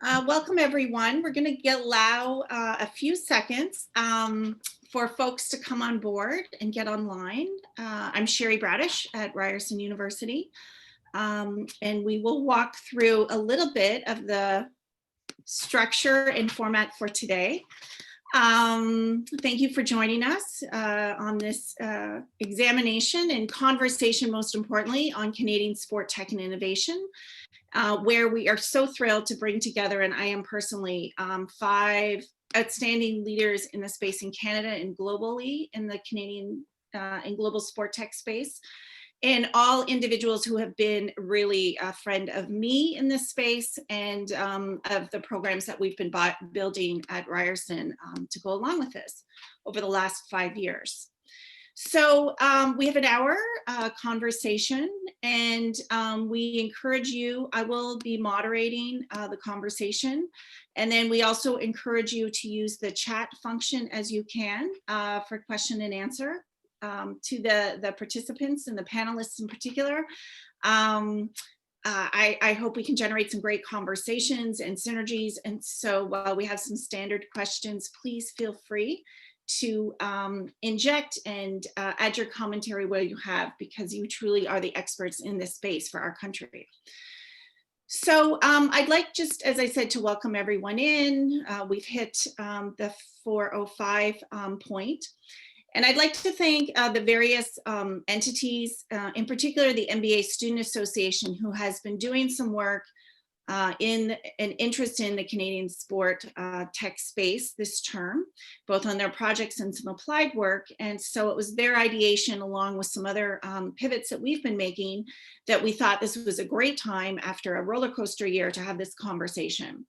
Welcome everyone. We're going to allow a few seconds for folks to come on board and get online. I'm Cheri Bradish at Ryerson University, and we will walk through a little bit of the structure and format for today. Thank you for joining us on this examination and conversation, most importantly, on Canadian sport tech and innovation. Where we are so thrilled to bring together, and I am personally, 5 outstanding leaders in the space in Canada and globally in the Canadian and global sport tech space, and all individuals who have been really a friend of me in this space and of the programs that we've been building at Ryerson to go along with this over the last 5 years. So we have an hour conversation, and we encourage you, I will be moderating the conversation, and then we also encourage you to use the chat function as you can for question and answer to the participants and the panelists in particular. I hope we can generate some great conversations and synergies, and so while we have some standard questions, please feel free to inject and add your commentary where you have, because you truly are the experts in this space for our country. So I'd like, just as I said, to welcome everyone in. We've hit the 4:05 point. And I'd like to thank the various entities, in particular the NBA Student Association, who has been doing some work in an interest in the Canadian sport tech space this term, both on their projects and some applied work. And so it was their ideation, along with some other pivots that we've been making, that we thought this was a great time after a roller coaster year to have this conversation.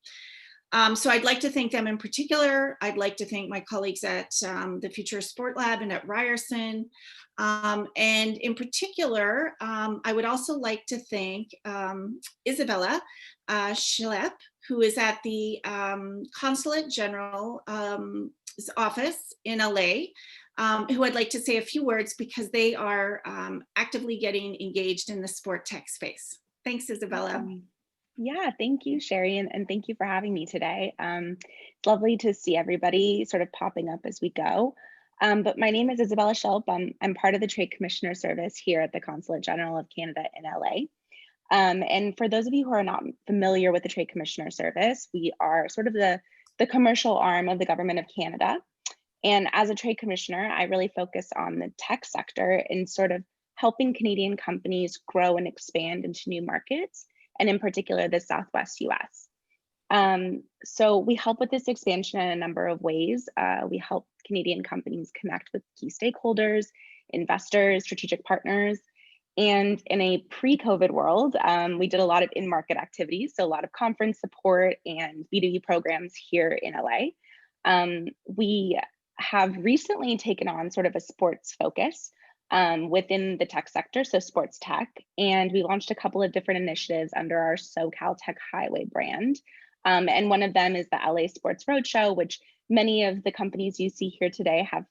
So I'd like to thank them in particular. I'd like to thank my colleagues at the Future Sport Lab and at Ryerson. And in particular, I would also like to thank Isabella Schlepp, who is at the Consulate General office in LA, who I'd like to say a few words, because they are actively getting engaged in the sport tech space. Thanks, Isabella. Yeah, thank you, Cheri, and thank you for having me today. It's lovely to see everybody sort of popping up as we go. But my name is Isabella Schlepp. I'm part of the Trade Commissioner Service here at the Consulate General of Canada in LA. And for those of you who are not familiar with the Trade Commissioner Service, we are sort of the commercial arm of the Government of Canada. And as a Trade Commissioner, I really focus on the tech sector and sort of helping Canadian companies grow and expand into new markets, and in particular, the Southwest US. So we help with this expansion in a number of ways. We help Canadian companies connect with key stakeholders, investors, strategic partners. And in a pre-COVID world, we did a lot of in-market activities, so a lot of conference support and B2B programs here in LA. We have recently taken on sort of a sports focus within the tech sector, so sports tech, and we launched a couple of different initiatives under our SoCal Tech Highway brand. And one of them is the LA Sports Roadshow, which many of the companies you see here today have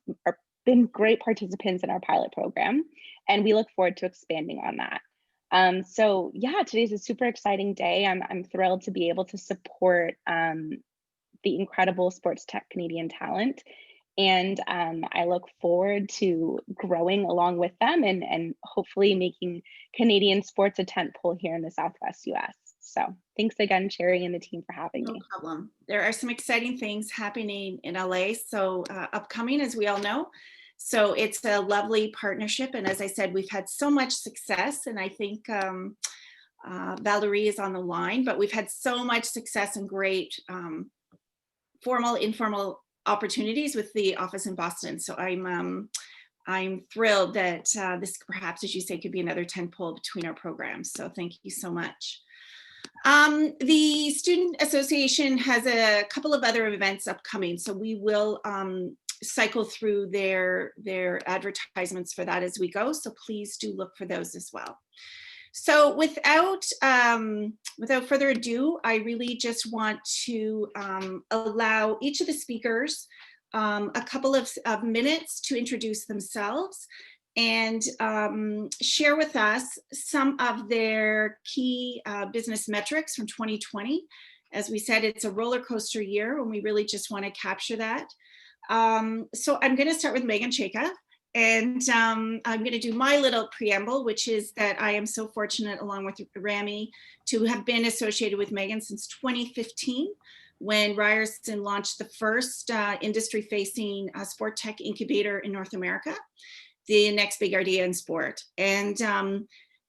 been great participants in our pilot program, and we look forward to expanding on that. So yeah, today's a super exciting day. I'm thrilled to be able to support the incredible sports tech Canadian talent. And I look forward to growing along with them and hopefully making Canadian sports a tentpole here in the Southwest US. So thanks again, Cheri and the team, for having me. No problem. There are some exciting things happening in LA, so upcoming, as we all know. So it's a lovely partnership. And as I said, we've had so much success, and I think Valerie is on the line, but we've had so much success and great formal, informal opportunities with the office in Boston. So I'm thrilled that this perhaps, as you say, could be another tentpole between our programs. So thank you so much. The Student Association has a couple of other events upcoming, so we will cycle through their advertisements for that as we go. So please do look for those as well. So without further ado, I really just want to allow each of the speakers a couple of minutes to introduce themselves and share with us some of their key business metrics from 2020, As we said, it's a roller coaster year, and we really just want to capture that. So I'm going to start with Meghan Chayka. And I'm going to do my little preamble, which is that I am so fortunate, along with Rami, to have been associated with Meghan since 2015, when Ryerson launched the first industry-facing sport tech incubator in North America, the next big idea in sport. And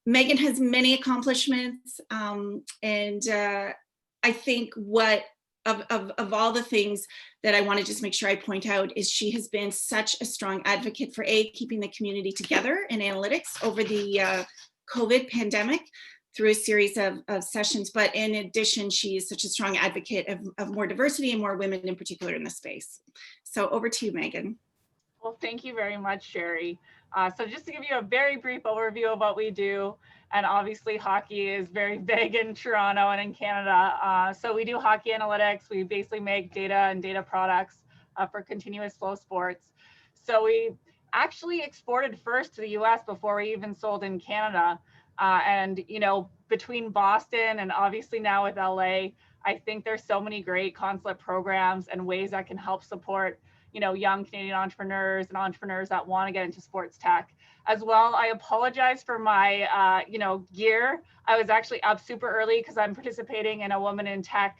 Meghan has many accomplishments, and I think what of all the things that I want to just make sure I point out is she has been such a strong advocate for keeping the community together in analytics over the COVID pandemic through a series of sessions. But in addition, she is such a strong advocate of more diversity and more women in particular in the space. So over to you, Meghan. Well, thank you very much, Cheri. So just to give you a very brief overview of what we do, and obviously hockey is very big in Toronto and in Canada. So we do hockey analytics. We basically make data and data products for continuous flow sports. So we actually exported first to the US before we even sold in Canada. And, you know, between Boston and obviously now with LA, I think there's so many great Consulate programs and ways that can help support, you know, young Canadian entrepreneurs and entrepreneurs that want to get into sports tech. As well, I apologize for my, you know, gear. I was actually up super early because I'm participating in a Women in Tech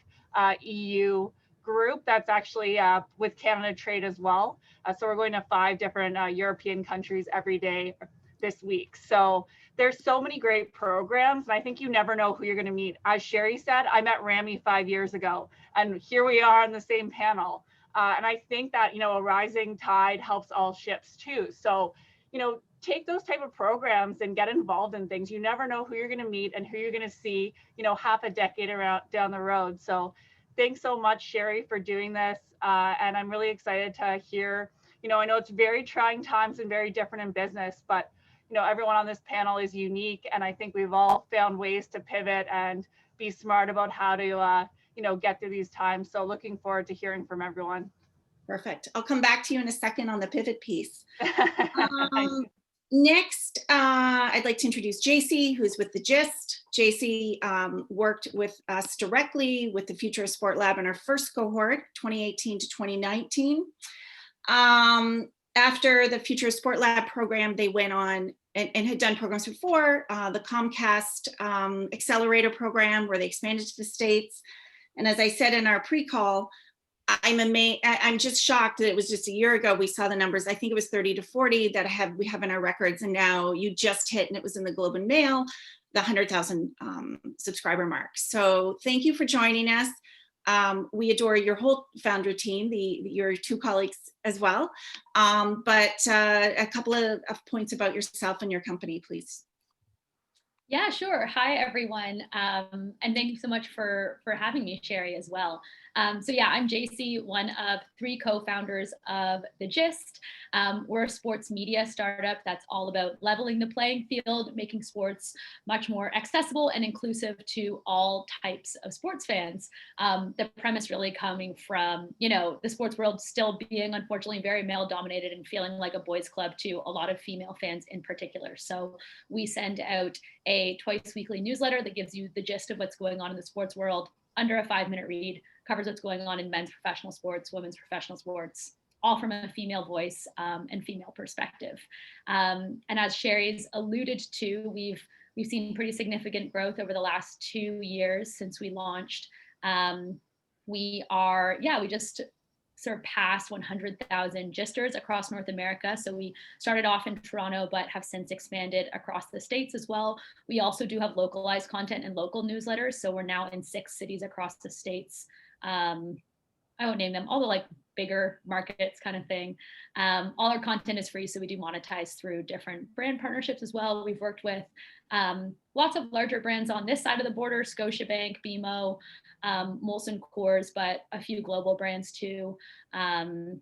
EU group that's actually with Canada Trade as well. So we're going to 5 different European countries every day this week. So there's so many great programs, and I think you never know who you're going to meet. As Cheri said, I met Rami 5 years ago, and here we are on the same panel. And I think that, you know, a rising tide helps all ships too. So, you know, take those type of programs and get involved in things. You never know who you're going to meet and who you're going to see, you know, half a decade around down the road. So thanks so much, Cheri, for doing this. And I'm really excited to hear, you know, I know it's very trying times and very different in business, but, you know, everyone on this panel is unique. And I think we've all found ways to pivot and be smart about how to, you know, get through these times. So looking forward to hearing from everyone. Perfect. I'll come back to you in a second on the pivot piece. Next, I'd like to introduce Jacie, who's with the GIST. Jacie worked with us directly with the Future of Sport Lab in our first cohort, 2018 to 2019. After the Future of Sport Lab program, they went on and had done programs before, the Comcast Accelerator program, where they expanded to the States. And as I said in our pre-call, I'm just shocked that it was just a year ago we saw the numbers. I think it was 30 to 40 that we have in our records, and now you just hit, and it was in the Globe and Mail, the 100,000 subscriber mark. So thank you for joining us. We adore your whole founder team, your 2 colleagues as well. But a couple of points about yourself and your company, please. Yeah, sure. Hi, everyone. And thank you so much for having me, Cheri, as well. So yeah, I'm Jacie, one of 3 co-founders of The Gist. We're a sports media startup that's all about leveling the playing field, making sports much more accessible and inclusive to all types of sports fans. The premise really coming from, you know, the sports world still being unfortunately very male dominated and feeling like a boys club to a lot of female fans in particular. So we send out a twice weekly newsletter that gives you the gist of what's going on in the sports world under a 5-minute read, covers what's going on in men's professional sports, women's professional sports, all from a female voice and female perspective. And as Cheri's alluded to, we've seen pretty significant growth over the last 2 years since we launched. We just surpassed 100,000 gisters across North America. So we started off in Toronto, but have since expanded across the States as well. We also do have localized content and local newsletters. So we're now in 6 cities across the States. I won't name them, all the like bigger markets kind of thing. All our content is free, so we do monetize through different brand partnerships as well. We've worked with lots of larger brands on this side of the border, Scotiabank, BMO, Molson Coors, but a few global brands too. Adidas,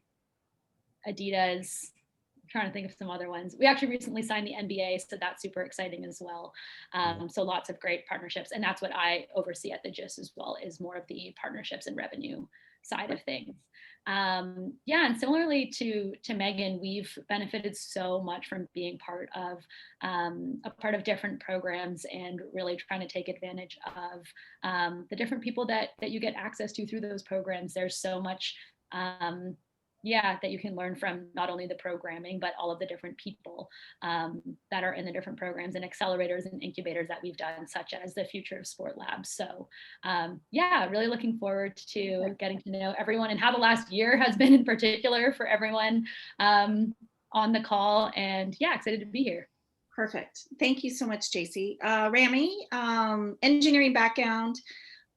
I'm trying to think of some other ones. We actually recently signed the NBA, so that's super exciting as well. So lots of great partnerships, and that's what I oversee at the GIST as well, is more of the partnerships and revenue side of things. Yeah, and similarly to Meghan, we've benefited so much from being part of different programs and really trying to take advantage of the different people that you get access to through those programs. There's so much yeah, that you can learn from not only the programming, but all of the different people that are in the different programs and accelerators and incubators that we've done, such as the Future of Sport Labs. So yeah, really looking forward to getting to know everyone and how the last year has been in particular for everyone on the call. And yeah, excited to be here. Perfect. Thank you so much, Jacie. Rami, engineering background,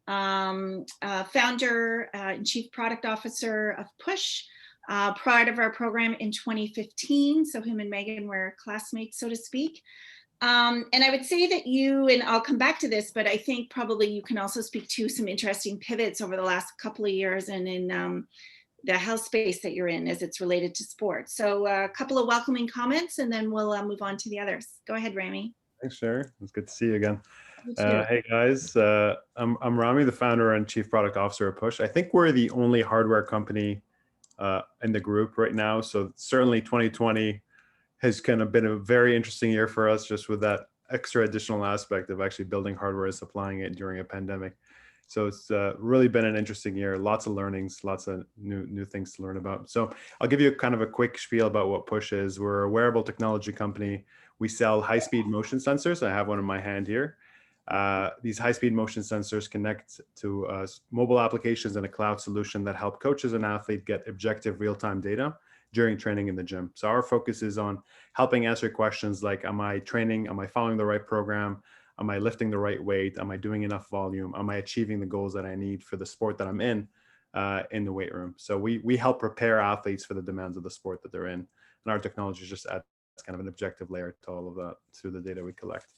founder and chief product officer of Push. Part of our program in 2015. So him and Meghan were classmates, so to speak. And I would say that you, and I'll come back to this, but I think probably you can also speak to some interesting pivots over the last couple of years and in the health space that you're in as it's related to sports. So a couple of welcoming comments and then we'll move on to the others. Go ahead, Rami. Thanks, Cheri. It's good to see you again. You too. Hey guys, I'm Rami, the founder and chief product officer of Push. I think we're the only hardware company in the group right now. So certainly 2020 has kind of been a very interesting year for us, just with that extra additional aspect of actually building hardware and supplying it during a pandemic. So it's really been an interesting year, lots of learnings, lots of new things to learn about. So I'll give you kind of a quick spiel about what Push is. We're a wearable technology company. We sell high-speed motion sensors. I have one in my hand here. These high-speed motion sensors connect to mobile applications and a cloud solution that help coaches and athletes get objective real-time data during training in the gym. So our focus is on helping answer questions like, am I training? Am I following the right program? Am I lifting the right weight? Am I doing enough volume? Am I achieving the goals that I need for the sport that I'm in the weight room? So we help prepare athletes for the demands of the sport that they're in. And our technology just adds kind of an objective layer to all of that through the data we collect.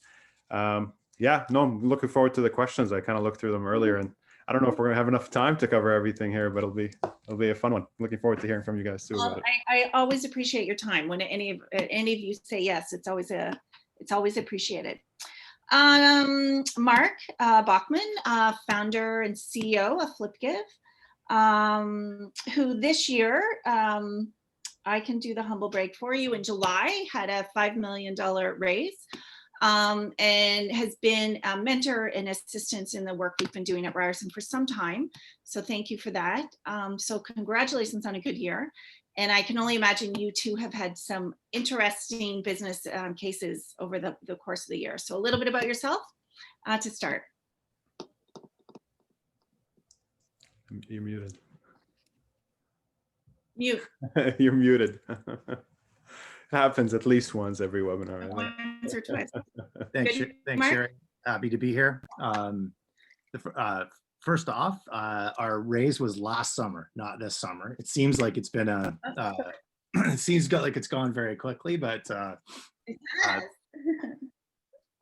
Yeah, no, I'm looking forward to the questions. I kind of looked through them earlier, and I don't know if we're gonna have enough time to cover everything here, but it'll be a fun one. Looking forward to hearing from you guys too about it. I always appreciate your time. When any of you say yes, it's always appreciated. Mark Bachman, founder and CEO of FlipGive, who this year, I can do the humble brag for you, in July had a $5 million raise. And has been a mentor and assistance in the work we've been doing at Ryerson for some time. So thank you for that. So congratulations on a good year. And I can only imagine you two have had some interesting business cases over the course of the year. So a little bit about yourself to start. You're muted. Mute. You're muted. Happens at least once every webinar. Once or twice. Thanks, Good. thanks, Mark? Cheri. Happy to be here. First off, our raise was last summer, not this summer. It seems like it's been it seems like it's gone very quickly, but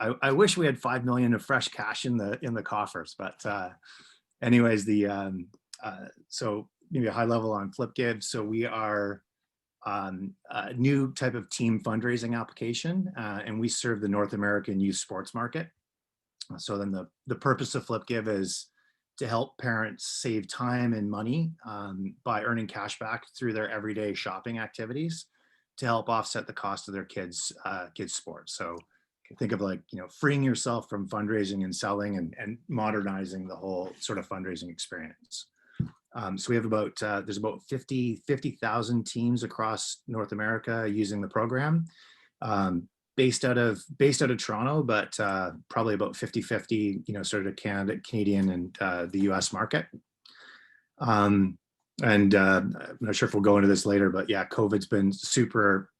I wish we had 5 million of fresh cash in the coffers. But anyways, so maybe a high level on FlipGive. So we are a new type of team fundraising application, and we serve the North American youth sports market. So then the purpose of FlipGive is to help parents save time and money by earning cash back through their everyday shopping activities to help offset the cost of their kids' sports. So think of like, freeing yourself from fundraising and selling and modernizing the whole sort of fundraising experience. So we have there's about 50,000 teams across North America using the program, based out of Toronto, but probably about 50-50, sort of Canadian and the US market. And I'm not sure if we'll go into this later, but yeah, COVID's been super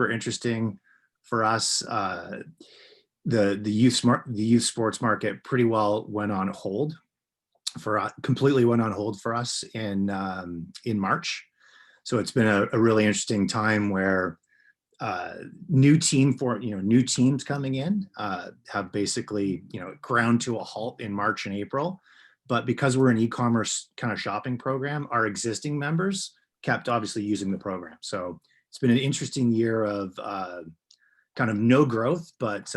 interesting for us. The youth sports market pretty well went on hold. Completely went on hold for us in March. So it's been a really interesting time where new teams coming in have basically ground to a halt in March and April. But because we're an e-commerce kind of shopping program, our existing members kept obviously using the program. So it's been an interesting year of kind of no growth, but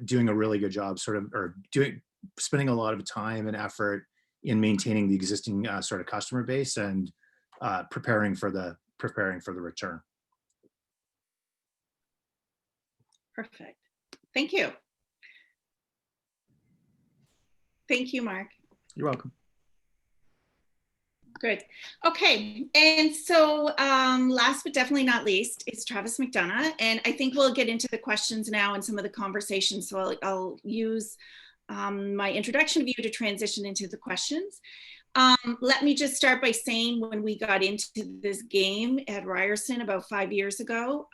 doing a really good job spending a lot of time and effort in maintaining the existing sort of customer base and preparing for the return. Perfect. Thank you. Thank you, Mark. You're welcome. Good. Okay. And so last but definitely not least is Travis McDonough. And I think we'll get into the questions now and some of the conversations. So I'll use my introduction of you to transition into the questions. Let me just start by saying when we got into this game at Ryerson about 5 years ago,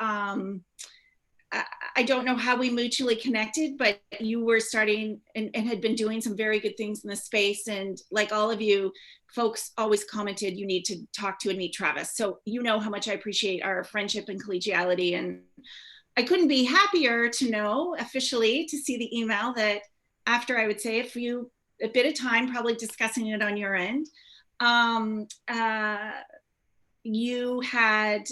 I don't know how we mutually connected, but you were starting and had been doing some very good things in the space. And like all of you, folks always commented, you need to talk to and meet Travis. So you know how much I appreciate our friendship and collegiality. And I couldn't be happier to know officially to see the email that after I would say a bit of time, probably discussing it on your end, you had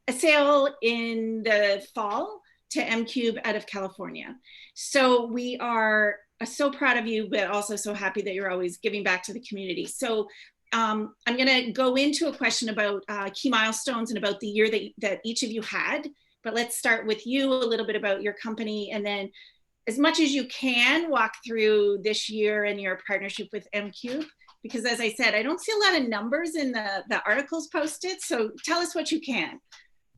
a sale in the fall to M-Cube out of California. So we are so proud of you, but also so happy that you're always giving back to the community. So I'm gonna go into a question about key milestones and about the year that each of you had, but let's start with you, a little bit about your company, and then as much as you can, walk through this year and your partnership with M-Cube, because as I said, I don't see a lot of numbers in the articles posted, so tell us what you can.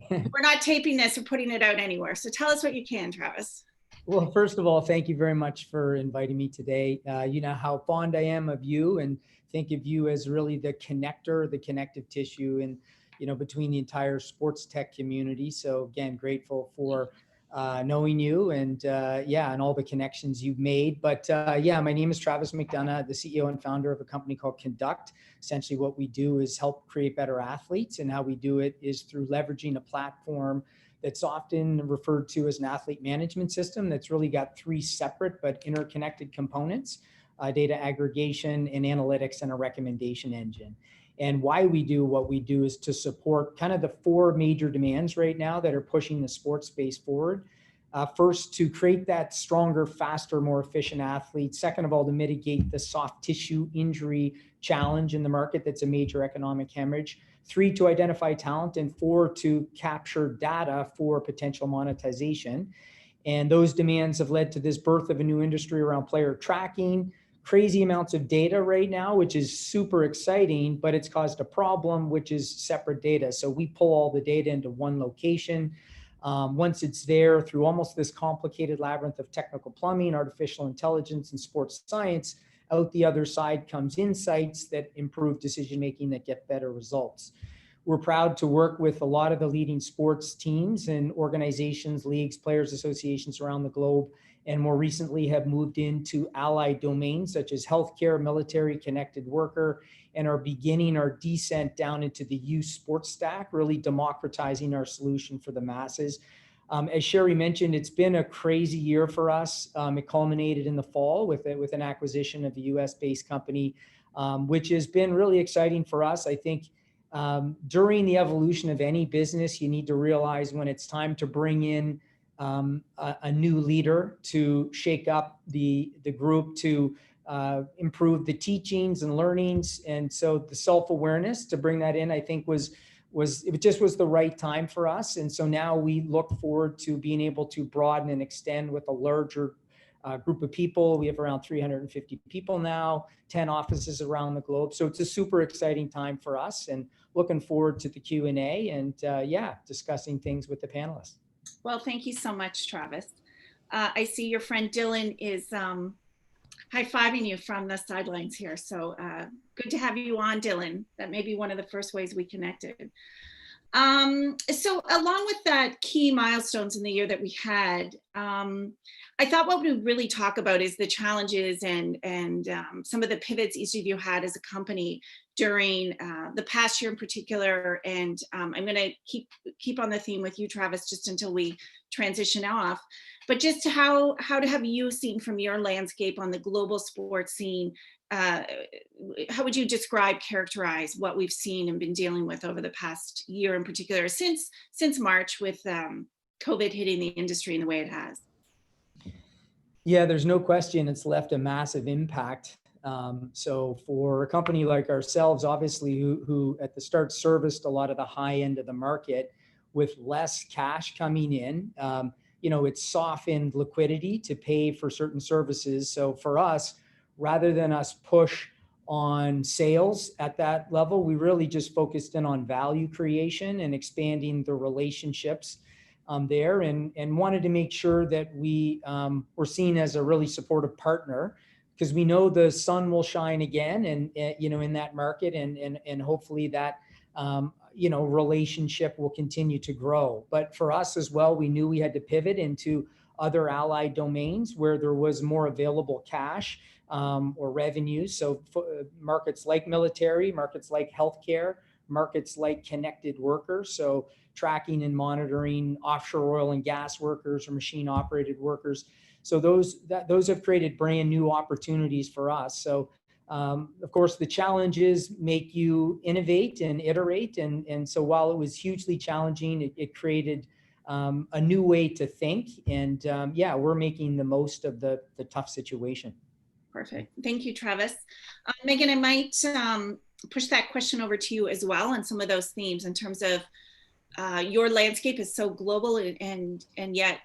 We're not taping this or putting it out anywhere. So tell us what you can, Travis. Well, first of all, thank you very much for inviting me today. You know how fond I am of you and think of you as really the connector, the connective tissue, and between the entire sports tech community. So again, grateful for knowing you and and all the connections you've made. But my name is Travis McDonough, the CEO and founder of a company called Kinduct. Essentially what we do is help create better athletes, and how we do it is through leveraging a platform that's often referred to as an athlete management system that's really got three separate but interconnected components: data aggregation and analytics and a recommendation engine. And why we do what we do is to support kind of the four major demands right now that are pushing the sports space forward. First, to create that stronger, faster, more efficient athlete. Second of all, to mitigate the soft tissue injury challenge in the market that's a major economic hemorrhage. Three, to identify talent. And four, to capture data for potential monetization. And those demands have led to this birth of a new industry around player tracking. Crazy amounts of data right now, which is super exciting, but it's caused a problem, which is separate data. So we pull all the data into one location. Once it's there, through almost this complicated labyrinth of technical plumbing, artificial intelligence, and sports science, out the other side comes insights that improve decision-making that get better results. We're proud to work with a lot of the leading sports teams and organizations, leagues, players, associations around the globe, and more recently have moved into allied domains such as healthcare, military, connected worker, and are beginning our descent down into the youth sports stack, really democratizing our solution for the masses. As Cheri mentioned, it's been a crazy year for us. It culminated in the fall with an acquisition of a US-based company, which has been really exciting for us. I think during the evolution of any business, you need to realize when it's time to bring in a new leader to shake up the group, to improve the teachings and learnings. And so the self-awareness to bring that in, I think it just was the right time for us. And so now we look forward to being able to broaden and extend with a larger group of people. We have around 350 people now, 10 offices around the globe. So it's a super exciting time for us, and looking forward to the Q&A and discussing things with the panelists. Well, thank you so much, Travis. I see your friend Dylan is high-fiving you from the sidelines here. So good to have you on, Dylan. That may be one of the first ways we connected. So along with that key milestones in the year that we had, I thought what we really talk about is the challenges and some of the pivots each of you had as a company during the past year in particular. And I'm going to keep on the theme with you, Travis, just until we transition off. But just how have you seen from your landscape on the global sports scene? How would you characterize what we've seen and been dealing with over the past year in particular, since March, with COVID hitting the industry in the way it has? Yeah, there's no question it's left a massive impact So for a company like ourselves, obviously, who at the start serviced a lot of the high end of the market with less cash coming in, it's softened liquidity to pay for certain services. So for us, rather than us push on sales at that level, we really just focused in on value creation and expanding the relationships there, and wanted to make sure that we were seen as a really supportive partner, because we know the sun will shine again, and in that market, and hopefully that relationship will continue to grow. But for us as well, we knew we had to pivot into other allied domains where there was more available cash or revenues. So markets like military, markets like healthcare, markets like connected workers. So tracking and monitoring offshore oil and gas workers or machine operated workers. So those have created brand new opportunities for us. So of course, the challenges make you innovate and iterate. And so while it was hugely challenging, it created a new way to think. And we're making the most of the tough situation. Perfect. Thank you, Travis. Meghan, I might push that question over to you as well on some of those themes in terms of your landscape is so global, and yet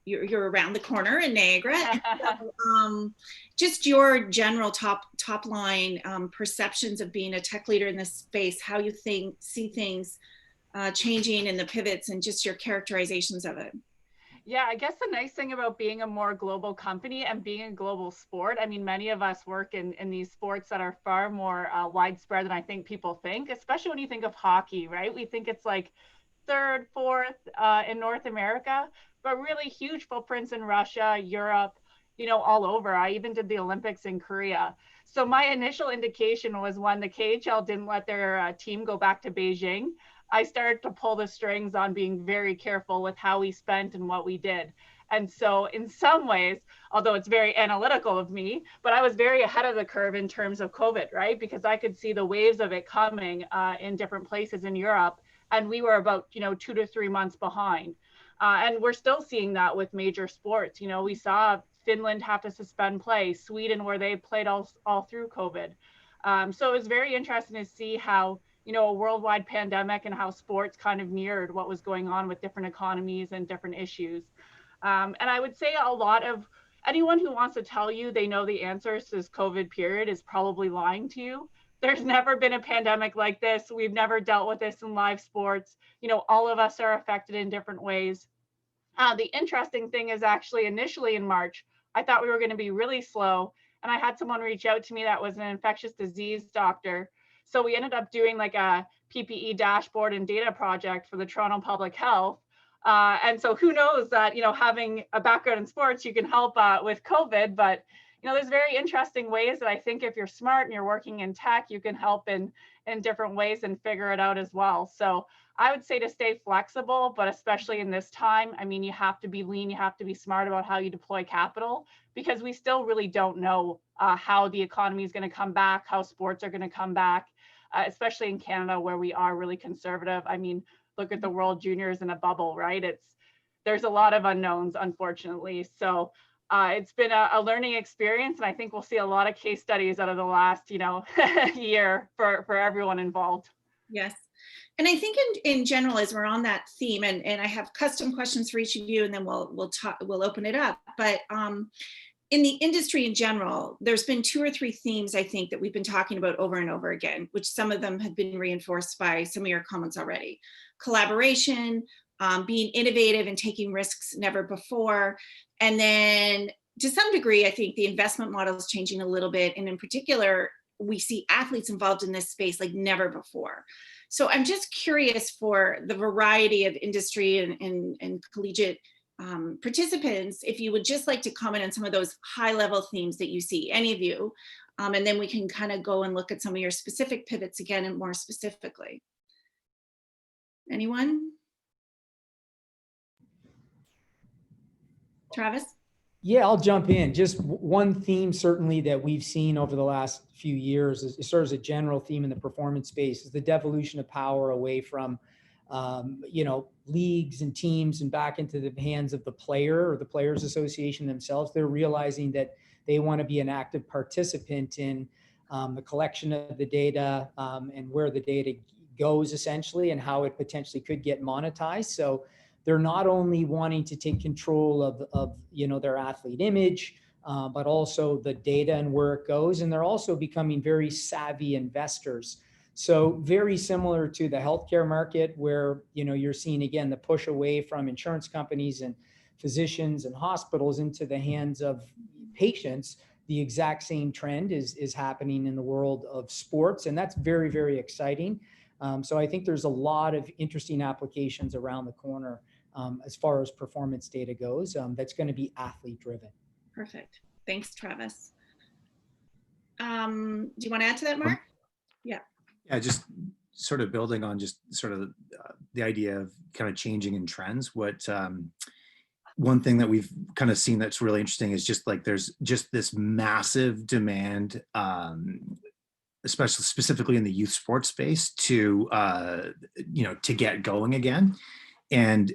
you're around the corner in Niagara. So, just your general top line perceptions of being a tech leader in this space, how you see things changing in the pivots, and just your characterizations of it. Yeah, I guess the nice thing about being a more global company and being a global sport, I mean, many of us work in these sports that are far more widespread than I think people think, especially when you think of hockey, right? We think it's like third, fourth in North America, but really huge footprints in Russia, Europe, all over. I even did the Olympics in Korea. So my initial indication was when the KHL didn't let their team go back to Beijing, I started to pull the strings on being very careful with how we spent and what we did. And so in some ways, although it's very analytical of me, but I was very ahead of the curve in terms of COVID, right? Because I could see the waves of it coming in different places in Europe. And we were about, 2 to 3 months behind. And we're still seeing that with major sports. We saw Finland have to suspend play, Sweden, where they played all through COVID. So it was very interesting to see how, a worldwide pandemic and how sports kind of mirrored what was going on with different economies and different issues. And I would say a lot of anyone who wants to tell you they know the answers to this COVID period is probably lying to you. There's never been a pandemic like this. We've never dealt with this in live sports. All of us are affected in different ways. The interesting thing is actually initially in March, I thought we were going to be really slow. And I had someone reach out to me that was an infectious disease doctor. So we ended up doing like a PPE dashboard and data project for the Toronto Public Health. And so who knows that, having a background in sports, you can help with COVID. But, there's very interesting ways that I think if you're smart and you're working in tech, you can help in different ways and figure it out as well. So I would say to stay flexible, but especially in this time, I mean, you have to be lean, you have to be smart about how you deploy capital, because we still really don't know how the economy is going to come back, how sports are going to come back, especially in Canada where we are really conservative. I mean, look at the World Juniors in a bubble, right? There's a lot of unknowns, unfortunately. So it's been a learning experience, and I think we'll see a lot of case studies out of the last, year for everyone involved. Yes. And I think in general, as we're on that theme, and I have custom questions for each of you, and then we'll open it up. But in the industry in general, there's been 2 or 3 themes, I think, that we've been talking about over and over again, which some of them have been reinforced by some of your comments already. Collaboration, being innovative and taking risks never before. And then to some degree, I think the investment model is changing a little bit. And in particular, we see athletes involved in this space like never before. So I'm just curious for the variety of industry and collegiate participants, if you would just like to comment on some of those high level themes that you see, any of you, and then we can kind of go and look at some of your specific pivots again and more specifically. Anyone? Travis? Yeah, I'll jump in. Just one theme certainly that we've seen over the last few years is sort of as a general theme in the performance space is the devolution of power away from leagues and teams and back into the hands of the player or the Players Association themselves. They're realizing that they want to be an active participant in the collection of the data and where the data goes essentially and how it potentially could get monetized. So they're not only wanting to take control of their athlete image, but also the data and where it goes. And they're also becoming very savvy investors. So very similar to the healthcare market where, you're seeing again, the push away from insurance companies and physicians and hospitals into the hands of patients. The exact same trend is happening in the world of sports. And that's very, very exciting. So I think there's a lot of interesting applications around the corner as far as performance data goes that's going to be athlete driven. Perfect. Thanks, Travis. Do you want to add to that, Mark? Yeah, just sort of building on just sort of the idea of kind of changing in trends. What one thing that we've kind of seen that's really interesting is just like there's just this massive demand, especially specifically in the youth sports space to get going again. And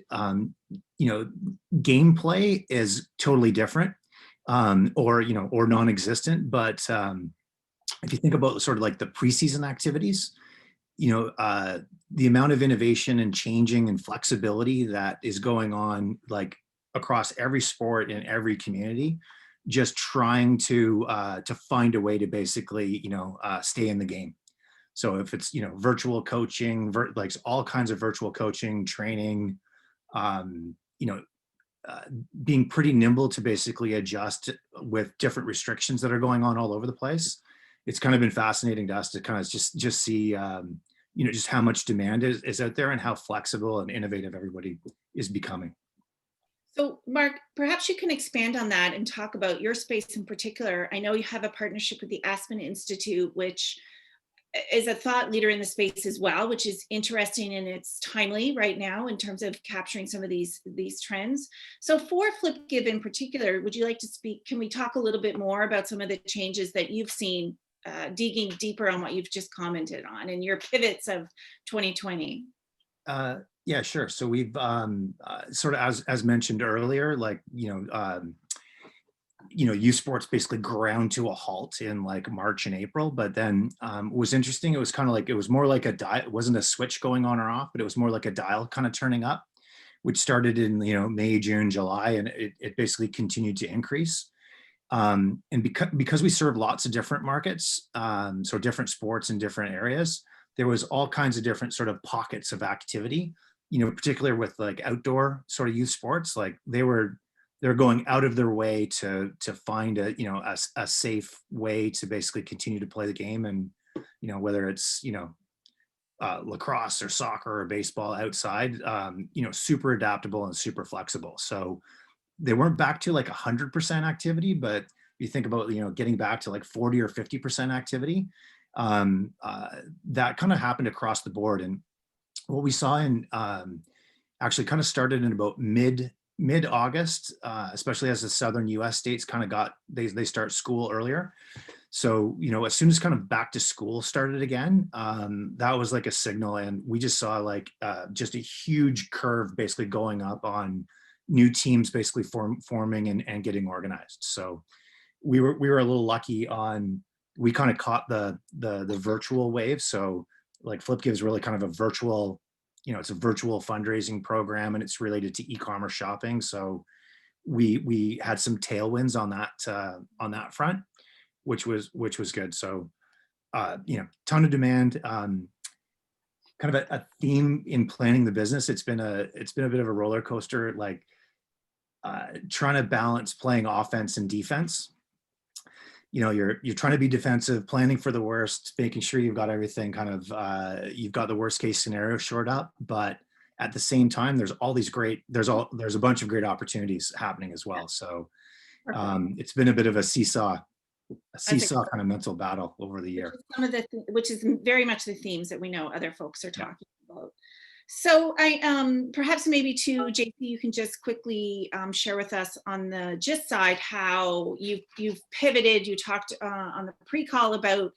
gameplay is totally different or non-existent. But if you think about sort of like the preseason activities, the amount of innovation and changing and flexibility that is going on like across every sport in every community, just trying to find a way to basically stay in the game. So if it's virtual coaching, like all kinds of virtual coaching, training, being pretty nimble to basically adjust with different restrictions that are going on all over the place. It's kind of been fascinating to us to kind of just see just how much demand is out there and how flexible and innovative everybody is becoming. So Mark, perhaps you can expand on that and talk about your space in particular. I know you have a partnership with the Aspen Institute, which is a thought leader in the space as well, which is interesting and it's timely right now in terms of capturing some of these trends. So for FlipGive in particular, would you like to speak? Can we talk a little bit more about some of the changes that you've seen, digging deeper on what you've just commented on and your pivots of 2020? Yeah, sure. So we've sort of, as mentioned earlier, like, youth sports basically ground to a halt in like March and April. But then what was interesting, it was kind of like, it was more like a dial, it wasn't a switch going on or off, but it was more like a dial kind of turning up, which started in, May, June, July, and it basically continued to increase. And because we serve lots of different markets, so different sports in different areas, there was all kinds of different sort of pockets of activity, particularly with like outdoor sort of youth sports. Like they're going out of their way to find a safe way to basically continue to play the game. And, whether it's, lacrosse or soccer or baseball outside, super adaptable and super flexible. So they weren't back to like 100% activity, but you think about, getting back to like 40 or 50% activity, that kind of happened across the board. And what we saw in actually kind of started in about mid-August, especially as the southern US states kind of they start school earlier. So, as soon as kind of back to school started again, that was like a signal. And we just saw like just a huge curve basically going up on new teams basically forming and getting organized. So we were a little lucky we kind of caught the virtual wave. So like FlipGive is really kind of a virtual, it's a virtual fundraising program and it's related to e-commerce shopping. So we had some tailwinds on that front, which was good. So, ton of demand, kind of a theme in planning the business. It's been a bit of a roller coaster, like trying to balance playing offense and defense. You're trying to be defensive, planning for the worst, making sure you've got everything kind of, you've got the worst case scenario shored up, but at the same time, there's a bunch of great opportunities happening as well. So it's been a bit of a seesaw kind of mental battle over the year. Which is very much the themes that we know other folks are talking about. So I perhaps maybe to Jacie, you can just quickly share with us on the GIST side how you've pivoted. You talked on the pre-call about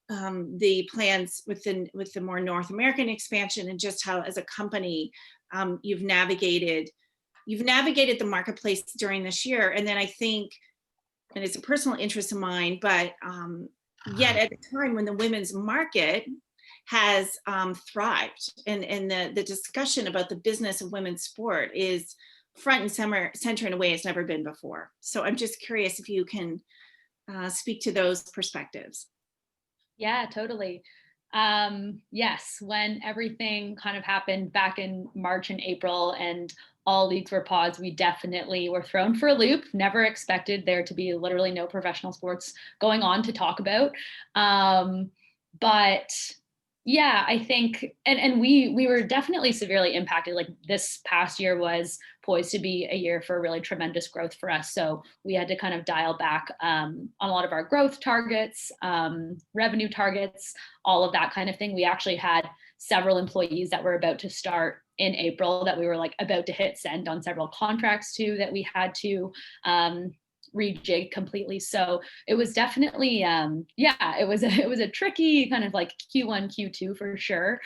the plans with the more North American expansion and just how as a company you've navigated the marketplace during this year. And then I think and it's a personal interest of mine, but yet at a time when the women's market has thrived, and the discussion about the business of women's sport is front and center in a way it's never been before. So I'm just curious if you can speak to those perspectives. Yeah, totally. Yes, when everything kind of happened back in March and April and all leagues were paused, we definitely were thrown for a loop. Never expected there to be literally no professional sports going on to talk about. But yeah, I think, and we were definitely severely impacted. Like this past year was poised to be a year for really tremendous growth for us. So we had to kind of dial back on a lot of our growth targets, revenue targets, all of that kind of thing. We actually had several employees that were about to start in April that we were like about to hit send on several contracts to, that we had to rejig completely. So it was definitely, yeah, it was a tricky kind of like Q1, Q2 for sure.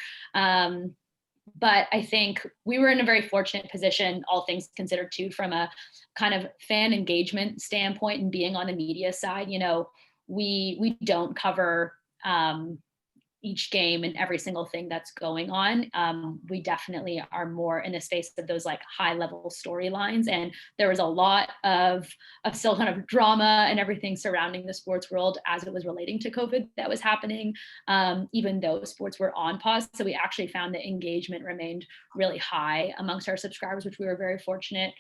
But I think we were in a very fortunate position, all things considered too, from a kind of fan engagement standpoint and being on the media side. You know, we don't cover each game and every single thing that's going on. We definitely are more in the space of those like high level storylines. And there was a lot of still kind of drama and everything surrounding the sports world as it was relating to COVID that was happening, even though sports were on pause. So we actually found that engagement remained really high amongst our subscribers, which we were very fortunate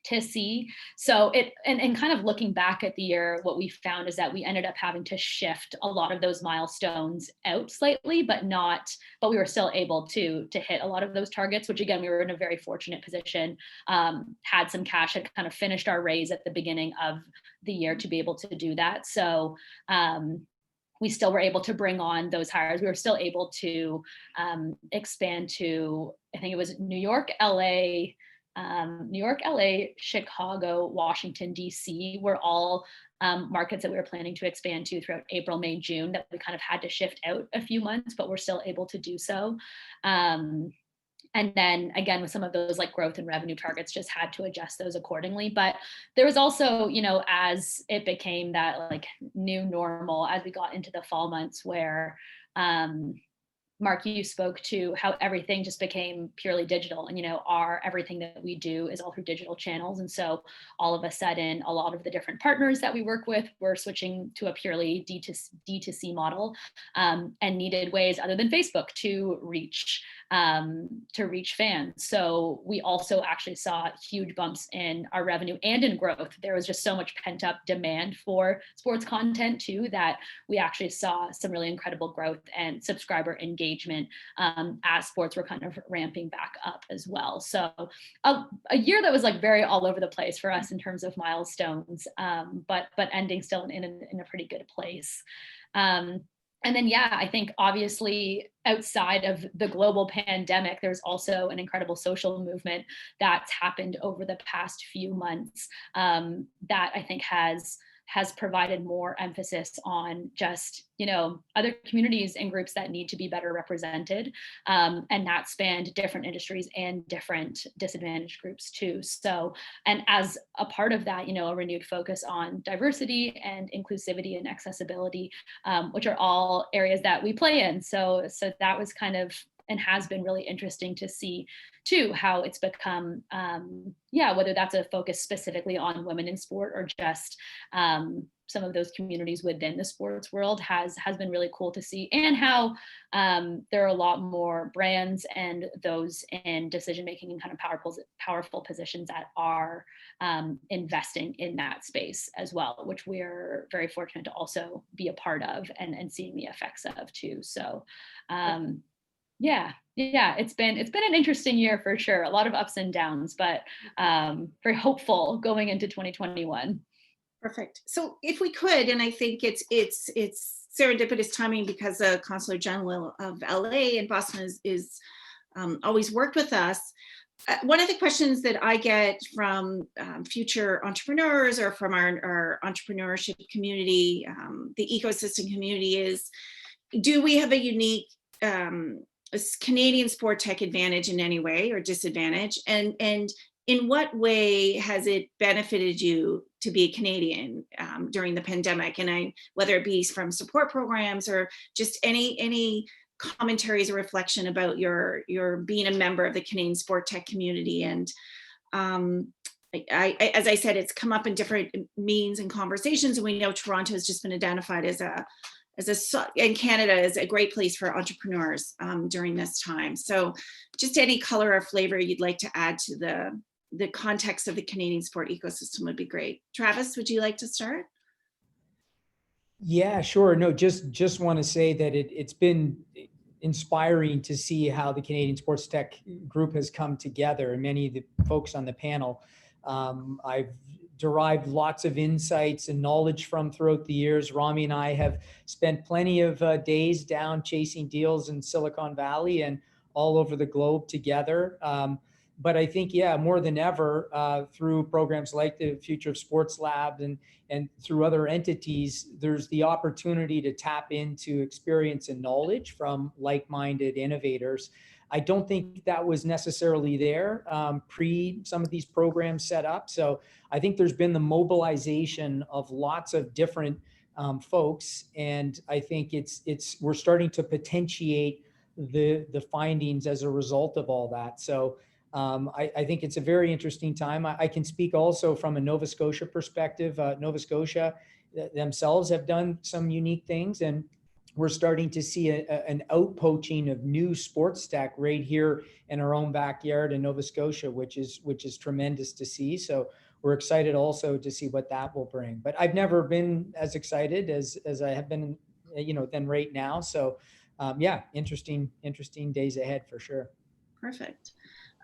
to see. So it, and kind of looking back at the year, what we found is that we ended up having to shift a lot of those milestones out slightly, but we were still able to hit a lot of those targets, which again, we were in a very fortunate position, had some cash, had kind of finished our raise at the beginning of the year to be able to do that. So we still were able to bring on those hires. We were still able to expand to, I think it was New York, LA, Chicago, Washington, DC were all markets that we were planning to expand to throughout April, May, June, that we kind of had to shift out a few months, but we're still able to do so. And then again, with some of those like growth and revenue targets, just had to adjust those accordingly. But there was also, you know, as it became that like new normal, as we got into the fall months where, Mark, you spoke to how everything just became purely digital, and, you know, everything that we do is all through digital channels. And so all of a sudden, a lot of the different partners that we work with were switching to a purely D2C model, and needed ways other than Facebook to reach fans. So we also actually saw huge bumps in our revenue and in growth. There was just so much pent up demand for sports content too, that we actually saw some really incredible growth and subscriber engagement as sports were kind of ramping back up as well. So a year that was like very all over the place for us in terms of milestones, but ending still in a pretty good place. And then, yeah, I think obviously outside of the global pandemic, there's also an incredible social movement that's happened over the past few months that I think has provided more emphasis on just, you know, other communities and groups that need to be better represented, and that spanned different industries and different disadvantaged groups too. So, and as a part of that, you know, a renewed focus on diversity and inclusivity and accessibility, which are all areas that we play in. So that was kind of, and has been really interesting to see too, how it's become, whether that's a focus specifically on women in sport or just some of those communities within the sports world has been really cool to see, and how there are a lot more brands and those in decision-making and kind of powerful positions that are investing in that space as well, which we're very fortunate to also be a part of and seeing the effects of too. So yeah, it's been an interesting year for sure. A lot of ups and downs, but very hopeful going into 2021. Perfect. So if we could, and I think it's serendipitous timing because the Consulate General of LA and Boston is always worked with us. One of the questions that I get from future entrepreneurs or from our entrepreneurship community, the ecosystem community, is, do we have a unique Canadian sport tech advantage in any way or disadvantage? And in what way has it benefited you to be a Canadian during the pandemic, and whether it be from support programs or just any commentaries or reflection about your being a member of the Canadian sport tech community. And as I said, it's come up in different means and conversations, and we know Toronto has just been identified and Canada is a great place for entrepreneurs during this time. So just any color or flavor you'd like to add to the context of the Canadian sport ecosystem would be great. Travis, would you like to start? Yeah, sure. No, just want to say that it's been inspiring to see how the Canadian Sports Tech Group has come together, and many of the folks on the panel I've derived lots of insights and knowledge from throughout the years. Rami and I have spent plenty of days down chasing deals in Silicon Valley and all over the globe together. But I think, yeah, more than ever, through programs like the Future of Sports Lab and through other entities, there's the opportunity to tap into experience and knowledge from like-minded innovators. I don't think that was necessarily there pre some of these programs set up. So I think there's been the mobilization of lots of different folks, and I think we're starting to potentiate the findings as a result of all that. So I think it's a very interesting time. I can speak also from a Nova Scotia perspective. Nova Scotia themselves have done some unique things, and we're starting to see an outpoaching of new sports tech right here in our own backyard in Nova Scotia, which is tremendous to see. So we're excited also to see what that will bring. But I've never been as excited as I have been, than right now. So yeah, interesting days ahead for sure. Perfect.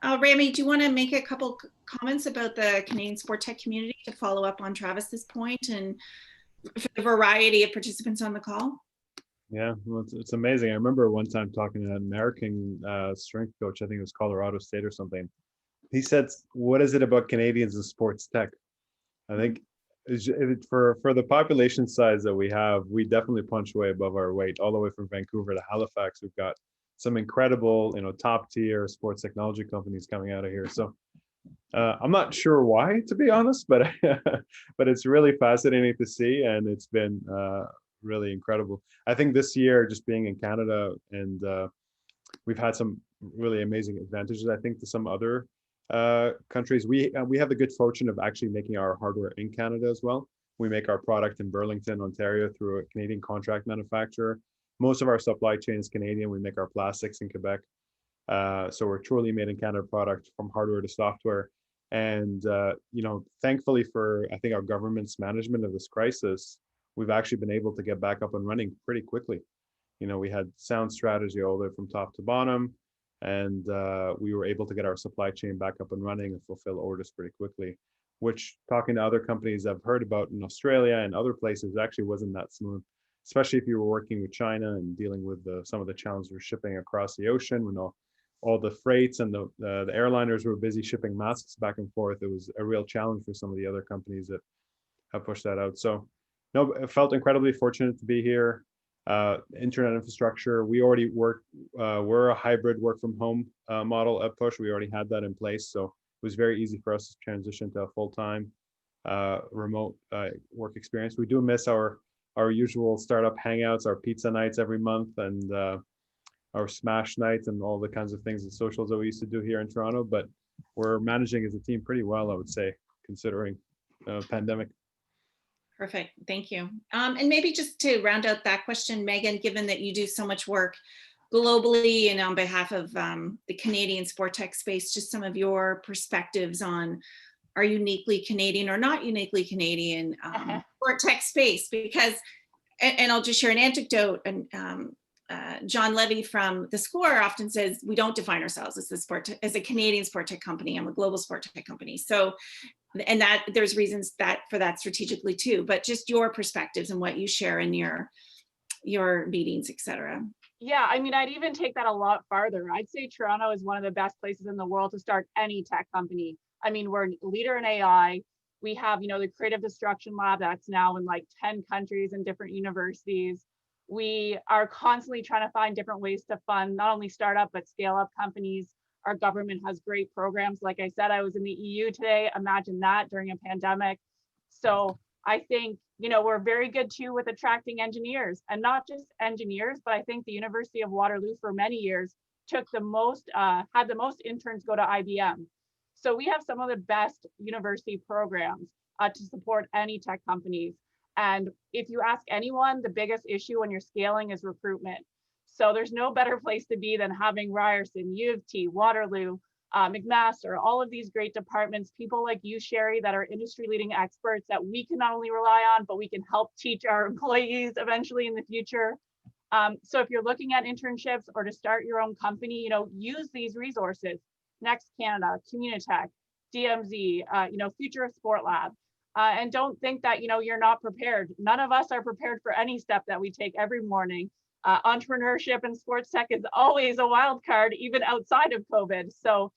Rami, do you want to make a couple comments about the Canadian sport tech community to follow up on Travis's point and for the variety of participants on the call? Yeah, well, it's amazing. I remember one time talking to an American strength coach, I think it was Colorado State or something. He said, what is it about Canadians and sports tech? I think for the population size that we have, we definitely punch way above our weight. All the way from Vancouver to Halifax, we've got some incredible, top tier sports technology companies coming out of here. So I'm not sure why, to be honest, but but it's really fascinating to see, and it's been really incredible. I think this year, just being in Canada, and we've had some really amazing advantages, I think, to some other countries. We have the good fortune of actually making our hardware in Canada as well. We make our product in Burlington, Ontario through a Canadian contract manufacturer. Most of our supply chain is Canadian. We make our plastics in Quebec. So we're truly made in Canada product from hardware to software. And, thankfully for, I think, our government's management of this crisis, we've actually been able to get back up and running pretty quickly. We had sound strategy all the way from top to bottom, and we were able to get our supply chain back up and running and fulfill orders pretty quickly, which, talking to other companies I've heard about in Australia and other places, actually wasn't that smooth, especially if you were working with China and dealing with some of the challenges of shipping across the ocean when all the freights and the airliners were busy shipping masks back and forth. It was a real challenge for some of the other companies that have pushed that out. So no, I felt incredibly fortunate to be here. Internet infrastructure, we already we're a hybrid work from home model at Push. We already had that in place. So it was very easy for us to transition to a full-time remote work experience. We do miss our usual startup hangouts, our pizza nights every month, and our smash nights and all the kinds of things and socials that we used to do here in Toronto. But we're managing as a team pretty well, I would say, considering pandemic. Perfect. Thank you. And maybe just to round out that question, Meghan, given that you do so much work globally and on behalf of the Canadian sport tech space, just some of your perspectives on our uniquely Canadian or not uniquely Canadian sport tech space, because, and I'll just share an anecdote, and John Levy from The Score often says, we don't define ourselves as a Canadian sport tech company. I'm a global sport tech company. So, and that there's reasons for that strategically too, but just your perspectives and what you share in your meetings, et cetera. Yeah, I mean, I'd even take that a lot farther. I'd say Toronto is one of the best places in the world to start any tech company. I mean, we're a leader in AI. We have, the Creative Destruction Lab that's now in like 10 countries and different universities. We are constantly trying to find different ways to fund not only startup, but scale up companies. Our government has great programs. Like I said, I was in the EU today. Imagine that during a pandemic. So I think, we're very good too with attracting engineers, and not just engineers, but I think the University of Waterloo for many years took the most, had the most interns go to IBM. So we have some of the best university programs to support any tech companies. And if you ask anyone, the biggest issue when you're scaling is recruitment. So there's no better place to be than having Ryerson, U of T, Waterloo, McMaster, all of these great departments, people like you, Cheri, that are industry leading experts that we can not only rely on, but we can help teach our employees eventually in the future. So if you're looking at internships or to start your own company, use these resources. Next Canada, Communitech, DMZ, Future of Sport Lab. And don't think that, you're not prepared. None of us are prepared for any step that we take every morning. Entrepreneurship and sports tech is always a wild card, even outside of COVID. So,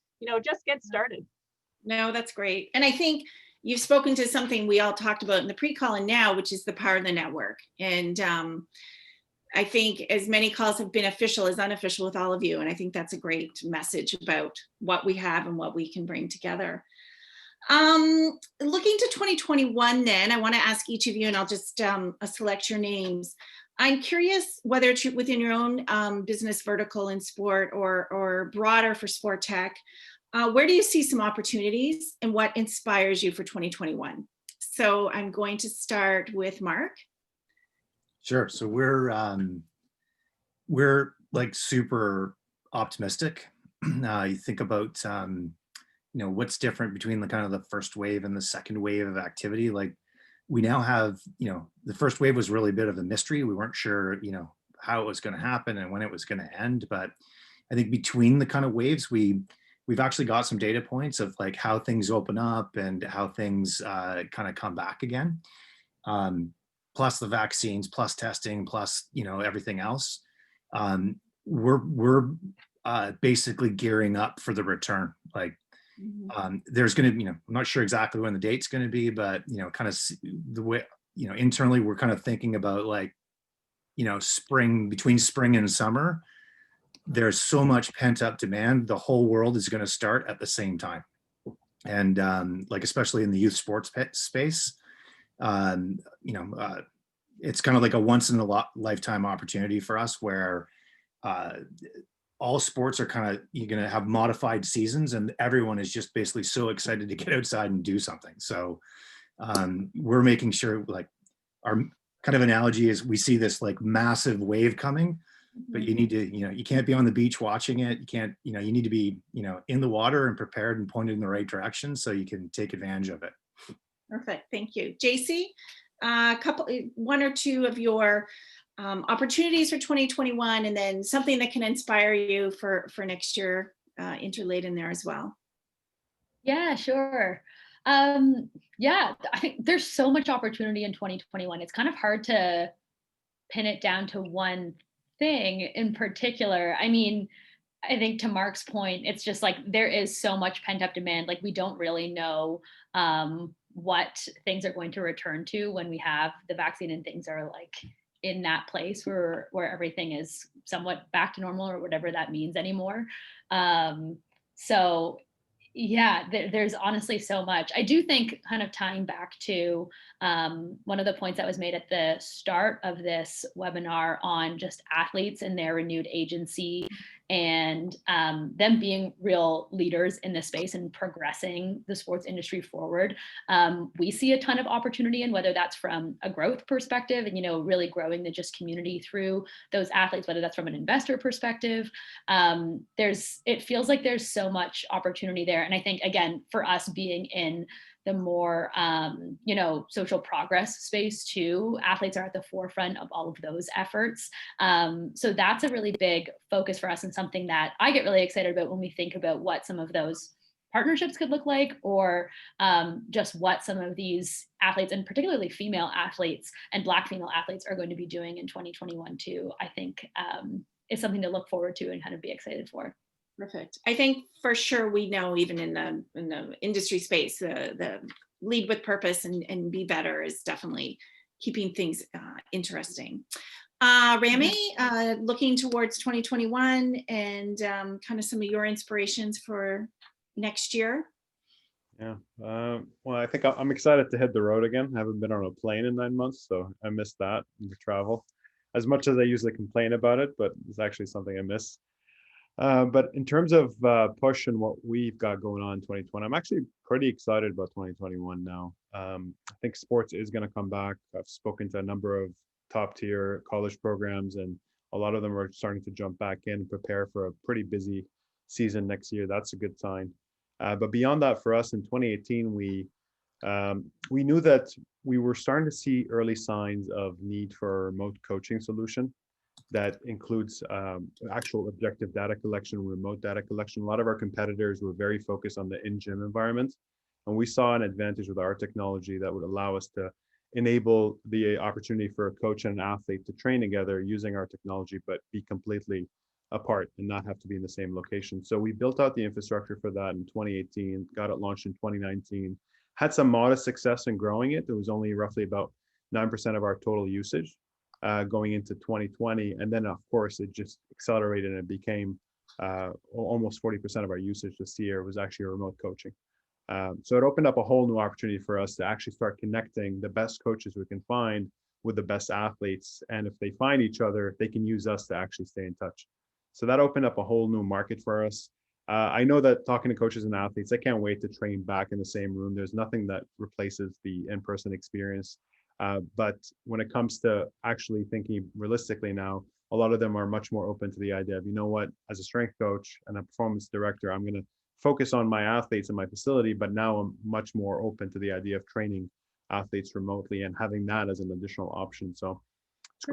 just get started. No, that's great. And I think you've spoken to something we all talked about in the pre-call and now, which is the power of the network. And I think as many calls have been official as unofficial with all of you. And I think that's a great message about what we have and what we can bring together. Looking to 2021 then, I want to ask each of you, and I'll just select your names. I'm curious whether it's within your own business vertical in sport or broader for sport tech, where do you see some opportunities and what inspires you for 2021? So I'm going to start with Mark. Sure. So we're like super optimistic. You think about what's different between the kind of the first wave and the second wave of activity. Like we now have, the first wave was really a bit of a mystery. We weren't sure, how it was going to happen and when it was going to end. But I think between the kind of waves, we've actually got some data points of like how things open up and how things kind of come back again. Plus the vaccines, plus testing, plus, everything else. We're basically gearing up for the return. Like there's going to be, I'm not sure exactly when the date's going to be, but, kind of the way, internally we're kind of thinking about like, between spring and summer, there's so much pent up demand. The whole world is going to start at the same time. And like, especially in the youth sports space, it's kind of like a once in a lifetime opportunity for us where all sports are kind of, you're going to have modified seasons and everyone is just basically so excited to get outside and do something. So we're making sure, like, our kind of analogy is we see this like massive wave coming, but you need to, you can't be on the beach watching it. You can't, you need to be, in the water and prepared and pointed in the right direction so you can take advantage of it. Perfect. Thank you. Jacie, one or two of your opportunities for 2021 and then something that can inspire you for next year interlaid in there as well. Yeah, sure. Yeah, I think there's so much opportunity in 2021. It's kind of hard to pin it down to one thing in particular. I mean, I think to Mark's point, it's just like there is so much pent up demand. Like we don't really know what things are going to return to when we have the vaccine and things are like in that place where everything is somewhat back to normal or whatever that means anymore. So yeah, there's honestly so much. I do think kind of tying back to one of the points that was made at the start of this webinar on just athletes and their renewed agency and them being real leaders in this space and progressing the sports industry forward. We see a ton of opportunity in whether that's from a growth perspective and, really growing the just community through those athletes, whether that's from an investor perspective. It feels like there's so much opportunity there. And I think, again, for us being in the more, social progress space too, athletes are at the forefront of all of those efforts. So that's a really big focus for us and something that I get really excited about when we think about what some of those partnerships could look like, or just what some of these athletes, and particularly female athletes and Black female athletes, are going to be doing in 2021 too. I think is something to look forward to and kind of be excited for. Perfect. I think for sure we know even in the industry space, the lead with purpose and be better is definitely keeping things interesting. Rami, looking towards 2021 and kind of some of your inspirations for next year. Yeah. Well, I think I'm excited to hit the road again. I haven't been on a plane in 9 months, so I miss that, the travel. As much as I usually complain about it, but it's actually something I miss. But in terms of push and what we've got going on in 2020, I'm actually pretty excited about 2021 now. I think sports is going to come back. I've spoken to a number of top tier college programs, and a lot of them are starting to jump back in and prepare for a pretty busy season next year. That's a good sign. But beyond that, for us in 2018, we knew that we were starting to see early signs of need for a remote coaching solution that includes actual objective data collection, remote data collection. A lot of our competitors were very focused on the in-gym environment, and we saw an advantage with our technology that would allow us to enable the opportunity for a coach and an athlete to train together using our technology, but be completely apart and not have to be in the same location. So we built out the infrastructure for that in 2018, got it launched in 2019, had some modest success in growing it. It was only roughly about 9% of our total usage going into 2020. And then of course it just accelerated and it became almost 40% of our usage this year was actually remote coaching. So it opened up a whole new opportunity for us to actually start connecting the best coaches we can find with the best athletes. And if they find each other, they can use us to actually stay in touch. So that opened up a whole new market for us. I know that talking to coaches and athletes, I can't wait to train back in the same room. There's nothing that replaces the in-person experience. But when it comes to actually thinking realistically now, a lot of them are much more open to the idea of, you know what, as a strength coach and a performance director, I'm going to focus on my athletes in my facility, but now I'm much more open to the idea of training athletes remotely and having that as an additional option. So it's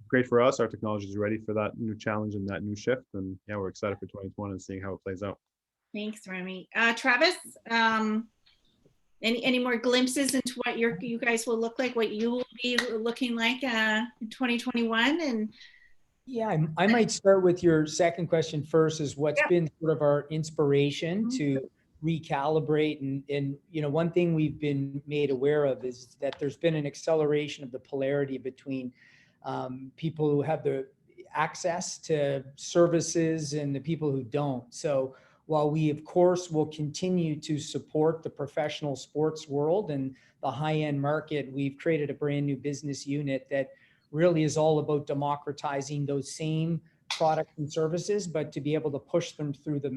great for us. Our technology is ready for that new challenge and that new shift. And yeah, we're excited for 2021 and seeing how it plays out. Thanks, Rami. Travis, any more glimpses into what you guys will look like, what you will be looking like in 2021? And yeah, I might start with your second question first, is what's been sort of our inspiration to recalibrate. And you know, one thing we've been made aware of is that there's been an acceleration of the polarity between people who have the access to services and the people who don't. So while we, of course, will continue to support the professional sports world and the high-end market, we've created a brand new business unit that really is all about democratizing those same products and services, but to be able to push them through the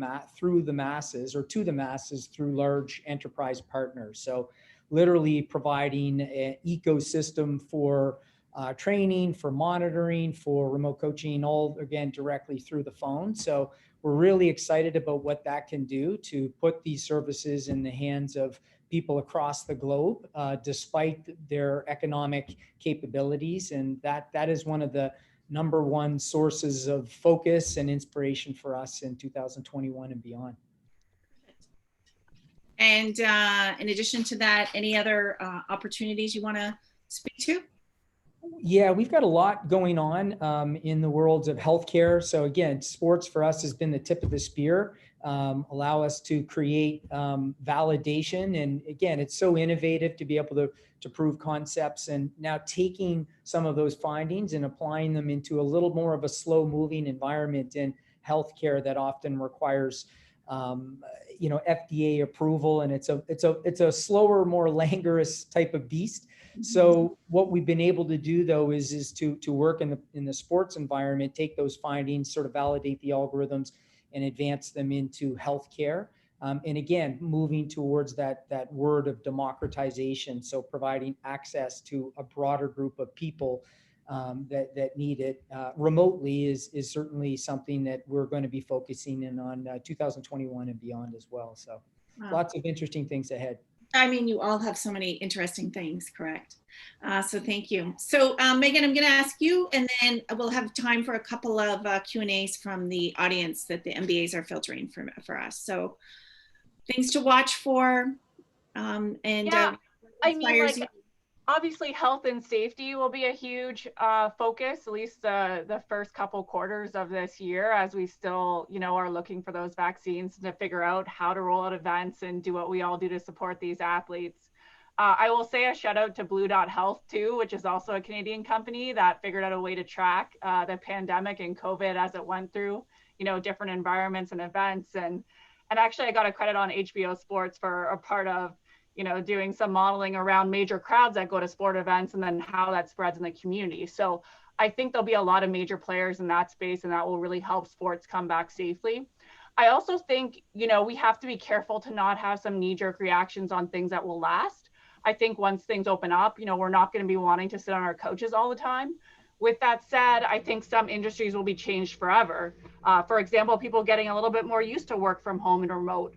masses or to the masses through large enterprise partners. So literally providing an ecosystem for training, for monitoring, for remote coaching, all again directly through the phone. So we're really excited about what that can do to put these services in the hands of people across the globe, despite their economic capabilities. And that is one of the number one sources of focus and inspiration for us in 2021 and beyond. And in addition to that, any other opportunities you want to speak to? Yeah, we've got a lot going on in the worlds of healthcare. So again, sports for us has been the tip of the spear, allow us to create validation. And again, it's so innovative to be able to prove concepts, and now taking some of those findings and applying them into a little more of a slow moving environment in healthcare that often requires FDA approval, and it's a slower, more languorous type of beast. So what we've been able to do though is to work in the sports environment, take those findings, sort of validate the algorithms and advance them into healthcare. And again, moving towards that word of democratization. So providing access to a broader group of people that need it remotely is certainly something that we're going to be focusing in on 2021 and beyond as well. So lots of interesting things ahead. I mean, you all have so many interesting things, correct? So thank you. So Meghan, I'm going to ask you, and then we'll have time for a couple of Q&As from the audience that the MBAs are filtering for us. So things to watch for. I mean, obviously health and safety will be a huge focus, at least the first couple quarters of this year, as we still, are looking for those vaccines to figure out how to roll out events and do what we all do to support these athletes. I will say a shout out to Blue Dot Health too, which is also a Canadian company that figured out a way to track the pandemic and COVID as it went through, different environments and events. And actually, I got a credit on HBO Sports for a part of, you know, doing some modeling around major crowds that go to sport events and then how that spreads in the community. So I think there'll be a lot of major players in that space, and that will really help sports come back safely. I also think, you know, we have to be careful to not have some knee-jerk reactions on things that will last. I think once things open up, you know, we're not going to be wanting to sit on our couches all the time. With that said, I think some industries will be changed forever. For example, people getting a little bit more used to work from home and remote.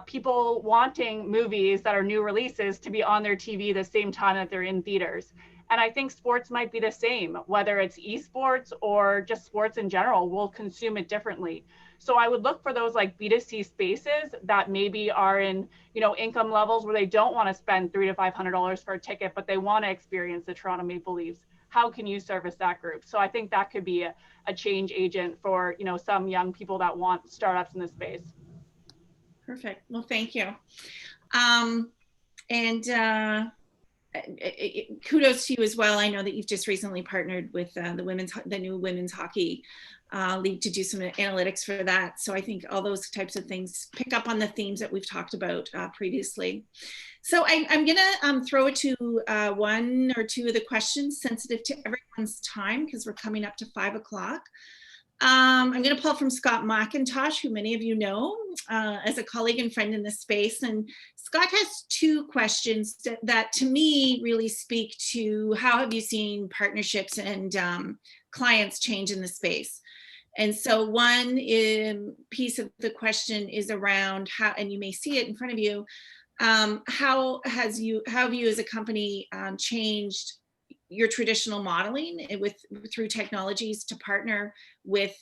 People wanting movies that are new releases to be on their TV the same time that they're in theaters. And I think sports might be the same, whether it's esports or just sports in general, we'll consume it differently. So I would look for those like B2C spaces that maybe are in, you know, income levels where they don't want to spend $300 to $500 for a ticket, but they want to experience the Toronto Maple Leafs. How can you service that group? So I think that could be a change agent for, you know, some young people that want startups in this space. Perfect. Well, thank you. Kudos to you as well. I know that you've just recently partnered with the new women's hockey league to do some analytics for that. So I think all those types of things pick up on the themes that we've talked about previously. So I'm gonna throw it to one or two of the questions sensitive to everyone's time because we're coming up to 5 o'clock. I'm going to pull from Scott McIntosh, who many of you know as a colleague and friend in this space. And Scott has two questions that to me really speak to how have you seen partnerships and clients change in the space. And so one piece of the question is around how, and you may see it in front of you, how have you as a company changed your traditional modeling through technologies to partner with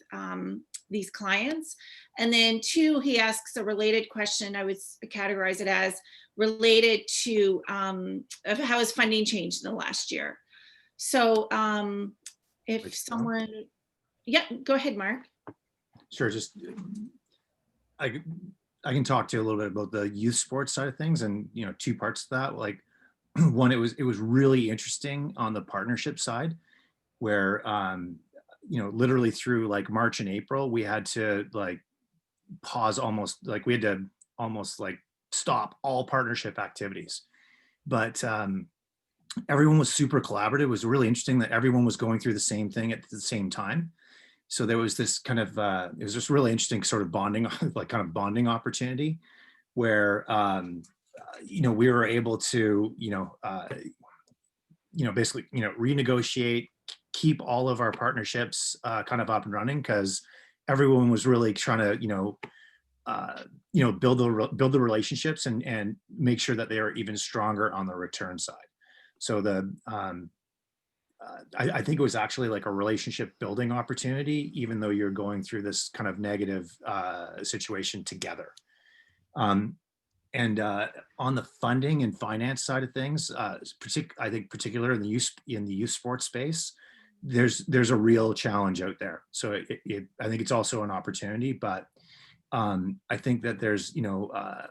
these clients? And then two, he asks a related question. I would categorize it as related to of how has funding changed in the last year. So if someone, yeah, go ahead, Mark. Sure, just I can talk to you a little bit about the youth sports side of things, and you know, two parts to that. Like one, it was really interesting on the partnership side, where you know, literally through like March and April, we had to like pause we had to almost like stop all partnership activities. But everyone was super collaborative. It was really interesting that everyone was going through the same thing at the same time. So there was this kind of it was just really interesting sort of bonding, like kind of bonding opportunity, where you know, we were able to basically renegotiate, keep all of our partnerships kind of up and running, because everyone was really trying to build the relationships and make sure that they are even stronger on the return side. So I think it was actually like a relationship building opportunity, even though you're going through this kind of negative situation together. And on the funding and finance side of things, I think particular in the youth sports space, there's a real challenge out there. So I think it's also an opportunity, but I think that there's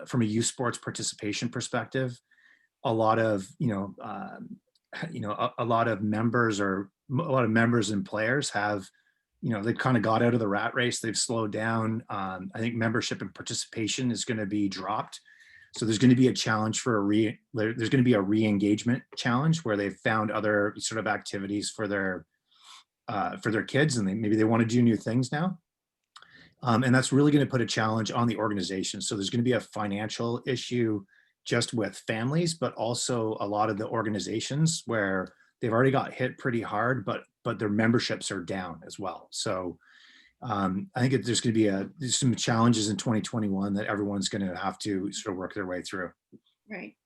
from a youth sports participation perspective, a lot of members and players have, they've kind of got out of the rat race. They've slowed down. I think membership and participation is going to be dropped. So there's going to be a challenge there's going to be a re-engagement challenge where they've found other sort of activities for their kids, and maybe they want to do new things now. And that's really going to put a challenge on the organization. So there's going to be a financial issue just with families, but also a lot of the organizations where they've already got hit pretty hard, but their memberships are down as well. So I think there's going to be some challenges in 2021 that everyone's going to have to sort of work their way through. Right.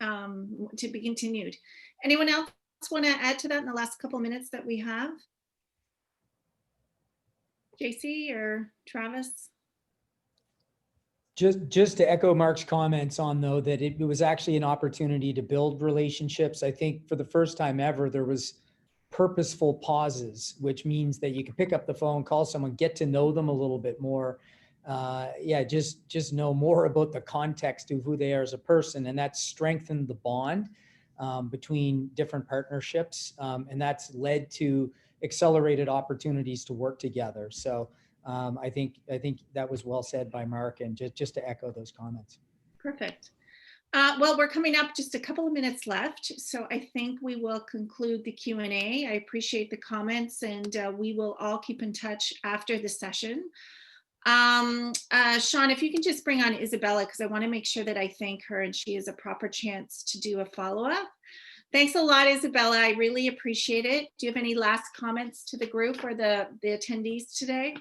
To be continued. Anyone else want to add to that in the last couple of minutes that we have? Jacie or Travis? Just to echo Mark's comments on, though, that it was actually an opportunity to build relationships. I think for the first time ever, there was purposeful pauses, which means that you can pick up the phone, call someone, get to know them a little bit more. Just know more about the context of who they are as a person. And that strengthened the bond between different partnerships. And that's led to accelerated opportunities to work together. So I think that was well said by Mark, and just to echo those comments. Perfect. Well, we're coming up just a couple of minutes left, so I think we will conclude the Q&A. I appreciate the comments, and we will all keep in touch after the session. Sean, if you can just bring on Isabella, because I want to make sure that I thank her and she has a proper chance to do a follow-up. Thanks a lot, Isabella. I really appreciate it. Do you have any last comments to the group or the attendees today?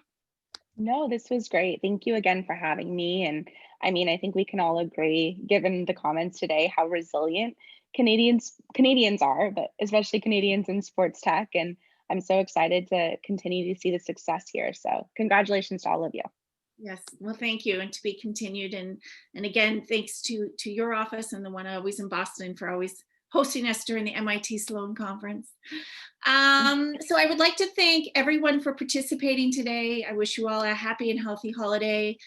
No, this was great. Thank you again for having me. And I mean, I think we can all agree, given the comments today, how resilient Canadians are, but especially Canadians in sports tech. And I'm so excited to continue to see the success here. So congratulations to all of you. Yes, well, thank you, and to be continued. And again, thanks to your office and the one always in Boston for always hosting us during the MIT Sloan Conference. So I would like to thank everyone for participating today. I wish you all a happy and healthy holiday.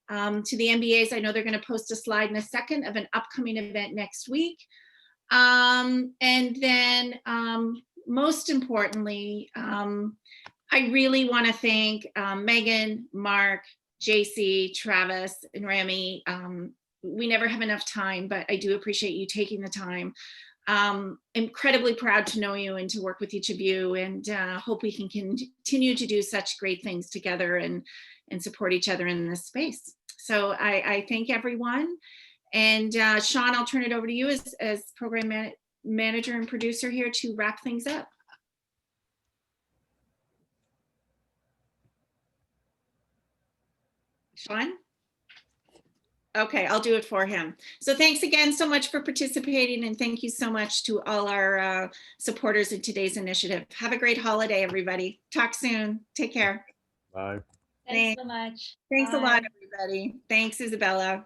To the MBAs, I know they're going to post a slide in a second of an upcoming event next week. And then most importantly, I really want to thank Meghan, Mark, Jacie, Travis, and Rami. We never have enough time, but I do appreciate you taking the time. Incredibly proud to know you and to work with each of you, and hope we can continue to do such great things together and support each other in this space. So I thank everyone. And Sean, I'll turn it over to you as program manager and producer here to wrap things up. Sean? Okay, I'll do it for him. So thanks again so much for participating, and thank you so much to all our supporters in today's initiative. Have a great holiday, everybody. Talk soon. Take care. Bye. Thanks so much. Thanks a Bye. lot, everybody. Thanks, Isabella.